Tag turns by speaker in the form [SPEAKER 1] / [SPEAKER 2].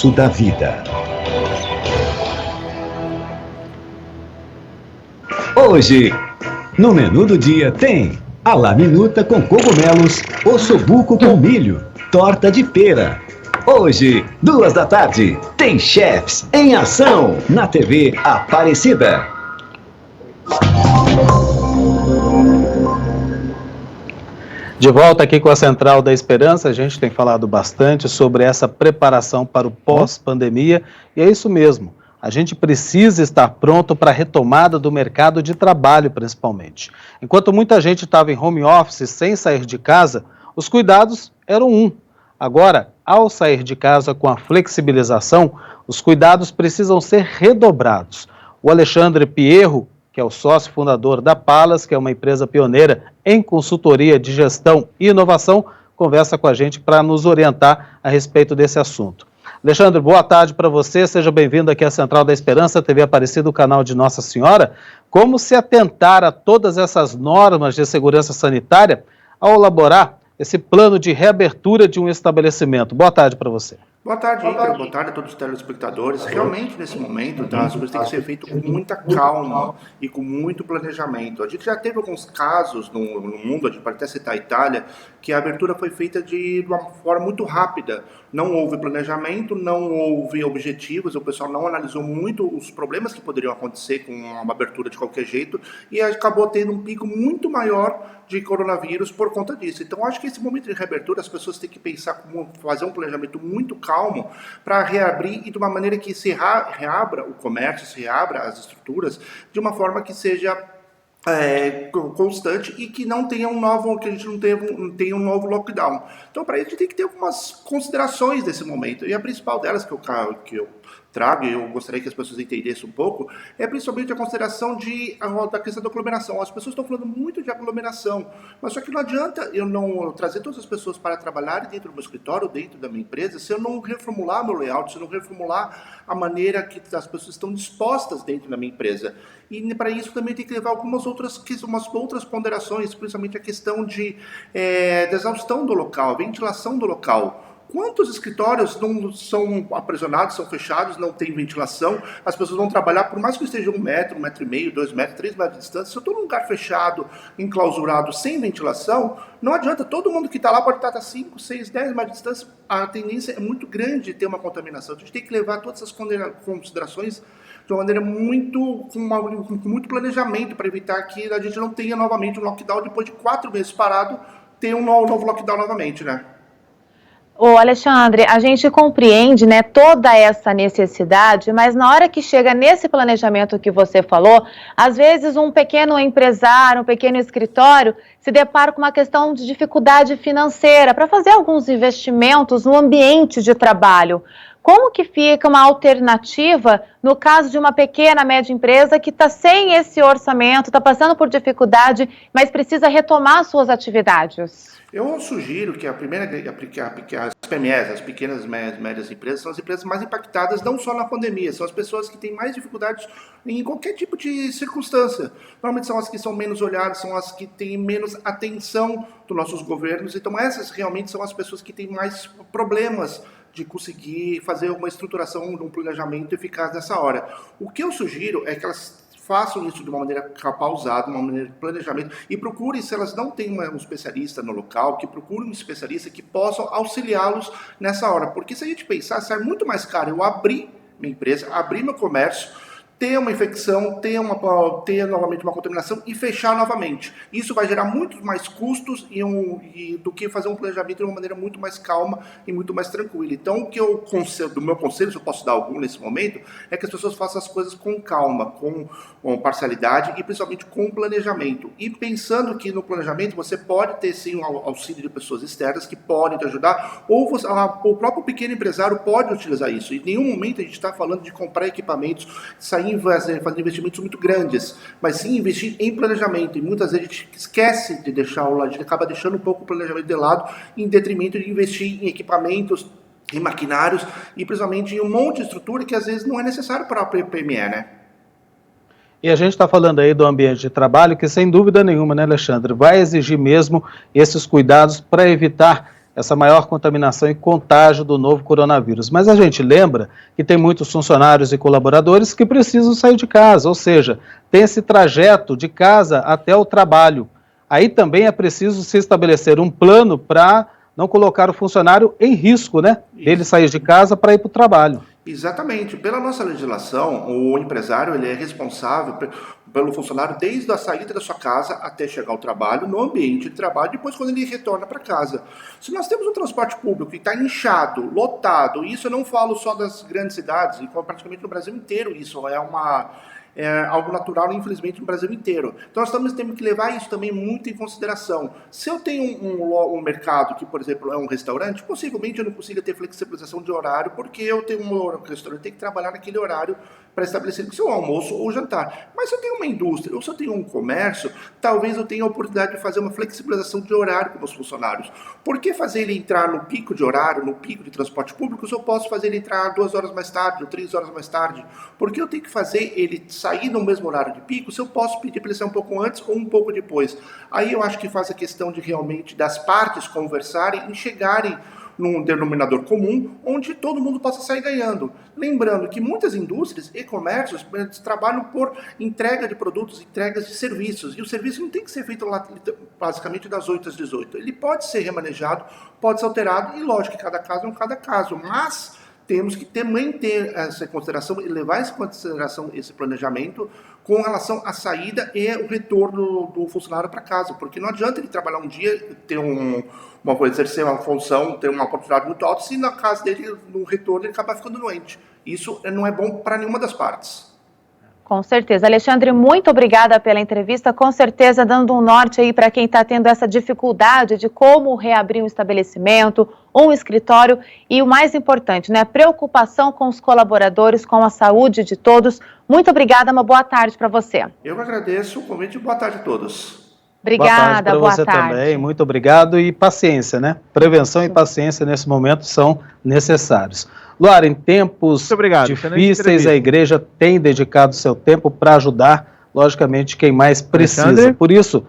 [SPEAKER 1] da vida. Hoje, no menu do dia tem a laminuta com cogumelos, ossobuco com milho, torta de pera. Hoje, 14h, tem Chefs em ação na TV Aparecida.
[SPEAKER 2] De volta aqui com a Central da Esperança, a gente tem falado bastante sobre essa preparação para o pós-pandemia, e é isso mesmo, a gente precisa estar pronto para a retomada do mercado de trabalho, principalmente. Enquanto muita gente estava em home office sem sair de casa, os cuidados eram um. Agora, ao sair de casa com a flexibilização, os cuidados precisam ser redobrados. O Alexandre Pierro, que é o sócio fundador da Palas, que é uma empresa pioneira em consultoria de gestão e inovação, conversa com a gente para nos orientar a respeito desse assunto. Alexandre, boa tarde para você, seja bem-vindo aqui à Central da Esperança, TV Aparecida, o canal de Nossa Senhora. Como se atentar a todas essas normas de segurança sanitária ao elaborar esse plano de reabertura de um estabelecimento? Boa tarde para você.
[SPEAKER 3] Boa tarde, Ícaro. Boa tarde a todos os telespectadores. Realmente, nesse momento, as coisas têm que ser feitas com muita calma e com muito planejamento. A gente já teve alguns casos no mundo, a gente pode até citar a Itália, que a abertura foi feita de uma forma muito rápida. Não houve planejamento, não houve objetivos, o pessoal não analisou muito os problemas que poderiam acontecer com uma abertura de qualquer jeito e acabou tendo um pico muito maior de coronavírus por conta disso. Então, acho que esse momento de reabertura, as pessoas têm que pensar como fazer um planejamento muito calmo para reabrir e de uma maneira que se reabra o comércio, se reabra as estruturas de uma forma que seja constante e que não tenha que a gente não tenha um novo lockdown. Então, para isso, a gente tem que ter algumas considerações nesse momento. E a principal delas que eu trago, e eu gostaria que as pessoas entendessem um pouco, é principalmente a consideração da questão da aglomeração. As pessoas estão falando muito de aglomeração, mas só que não adianta eu não trazer todas as pessoas para trabalharem dentro do meu escritório, dentro da minha empresa, se eu não reformular meu layout, se eu não reformular a maneira que as pessoas estão dispostas dentro da minha empresa. E para isso também tem que levar umas outras ponderações, principalmente a questão da exaustão do local, a ventilação do local. Quantos escritórios não são aprisionados, são fechados, não tem ventilação, as pessoas vão trabalhar, por mais que esteja 1 metro, 1,5 metro, 2 metros, 3 metros de distância, se eu estou num lugar fechado, enclausurado, sem ventilação, não adianta, todo mundo que está lá pode estar a 5, 6, 10 metros de distância, a tendência é muito grande de ter uma contaminação. A gente tem que levar todas essas considerações de uma maneira com muito planejamento, para evitar que a gente não tenha novamente um lockdown, depois de 4 meses parado, ter um novo lockdown novamente, né?
[SPEAKER 4] Ô Alexandre, a gente compreende, né, toda essa necessidade, mas na hora que chega nesse planejamento que você falou, às vezes um pequeno empresário, um pequeno escritório se depara com uma questão de dificuldade financeira para fazer alguns investimentos no ambiente de trabalho. Como que fica uma alternativa no caso de uma pequena, média empresa que está sem esse orçamento, está passando por dificuldade, mas precisa retomar suas atividades?
[SPEAKER 3] Eu sugiro que as PMEs, as pequenas e médias empresas, são as empresas mais impactadas não só na pandemia, são as pessoas que têm mais dificuldades em qualquer tipo de circunstância. Normalmente são as que são menos olhadas, são as que têm menos atenção dos nossos governos, então essas realmente são as pessoas que têm mais problemas de conseguir fazer uma estruturação, um planejamento eficaz nessa hora. O que eu sugiro é que elas façam isso de uma maneira pausada, uma maneira de planejamento, e procurem, se elas não têm um especialista no local, que procurem um especialista que possam auxiliá-los nessa hora. Porque se a gente pensar, sai muito mais caro eu abrir minha empresa, abrir meu comércio, ter uma infecção, ter novamente uma contaminação e fechar novamente. Isso vai gerar muito mais custos do que fazer um planejamento de uma maneira muito mais calma e muito mais tranquila. Então, do meu conselho, se eu posso dar algum nesse momento, é que as pessoas façam as coisas com calma, com parcialidade e principalmente com planejamento. E pensando que no planejamento você pode ter sim um auxílio de pessoas externas que podem te ajudar, ou o próprio pequeno empresário pode utilizar isso. Em nenhum momento a gente está falando de comprar equipamentos, sair fazer investimentos muito grandes, mas sim investir em planejamento. E muitas vezes a gente esquece de a gente acaba deixando um pouco o planejamento de lado, em detrimento de investir em equipamentos, em maquinários e principalmente em um monte de estrutura que às vezes não é necessário para a PME, né?
[SPEAKER 2] E a gente está falando aí do ambiente de trabalho que, sem dúvida nenhuma, né, Alexandre, vai exigir mesmo esses cuidados para evitar essa maior contaminação e contágio do novo coronavírus. Mas a gente lembra que tem muitos funcionários e colaboradores que precisam sair de casa, ou seja, tem esse trajeto de casa até o trabalho. Aí também é preciso se estabelecer um plano para não colocar o funcionário em risco, né? Ele sair de casa para ir para o trabalho.
[SPEAKER 3] Exatamente. Pela nossa legislação, o empresário ele é responsável pelo funcionário desde a saída da sua casa até chegar ao trabalho, no ambiente de trabalho, depois quando ele retorna para casa. Se nós temos um transporte público que está inchado, lotado, e isso eu não falo só das grandes cidades, e praticamente no Brasil inteiro isso é algo natural, infelizmente, no Brasil inteiro. Então, nós temos que levar isso também muito em consideração. Se eu tenho um mercado que, por exemplo, é um restaurante, possivelmente eu não consiga ter flexibilização de horário, porque eu tenho um restaurante, tem que trabalhar naquele horário para estabelecer o seu almoço ou jantar. Mas se eu tenho uma indústria ou se eu tenho um comércio, talvez eu tenha a oportunidade de fazer uma flexibilização de horário com os funcionários. Por que fazer ele entrar no pico de horário, no pico de transporte público, se eu posso fazer ele entrar 2 horas mais tarde ou 3 horas mais tarde? Por que eu tenho que fazer ele sair no mesmo horário de pico, se eu posso pedir para ele sair um pouco antes ou um pouco depois? Aí eu acho que faz a questão de realmente das partes conversarem e chegarem num denominador comum, onde todo mundo possa sair ganhando. Lembrando que muitas indústrias e comércios trabalham por entrega de produtos, entregas de serviços, e o serviço não tem que ser feito lá, basicamente das 8 às 18. Ele pode ser remanejado, pode ser alterado, e lógico que cada caso é um cada caso, mas temos que também ter essa consideração e levar em consideração esse planejamento com relação à saída e o retorno do funcionário para casa, porque não adianta ele trabalhar um dia, ter exercer uma função, ter uma oportunidade muito alta, se na casa dele, no retorno, ele acaba ficando doente. Isso não é bom para nenhuma das partes.
[SPEAKER 4] Com certeza. Alexandre, muito obrigada pela entrevista, com certeza dando um norte aí para quem está tendo essa dificuldade de como reabrir um estabelecimento, um escritório e o mais importante, né, preocupação com os colaboradores, com a saúde de todos. Muito obrigada, uma boa tarde para você.
[SPEAKER 3] Eu agradeço o convite e boa tarde a todos.
[SPEAKER 4] Obrigada, boa tarde.
[SPEAKER 2] Para você também, muito obrigado e paciência, né? Prevenção e paciência nesse momento são necessários. Luara, em tempos difíceis, a igreja tem dedicado seu tempo para ajudar, logicamente, quem mais precisa. Alexandre? Por isso,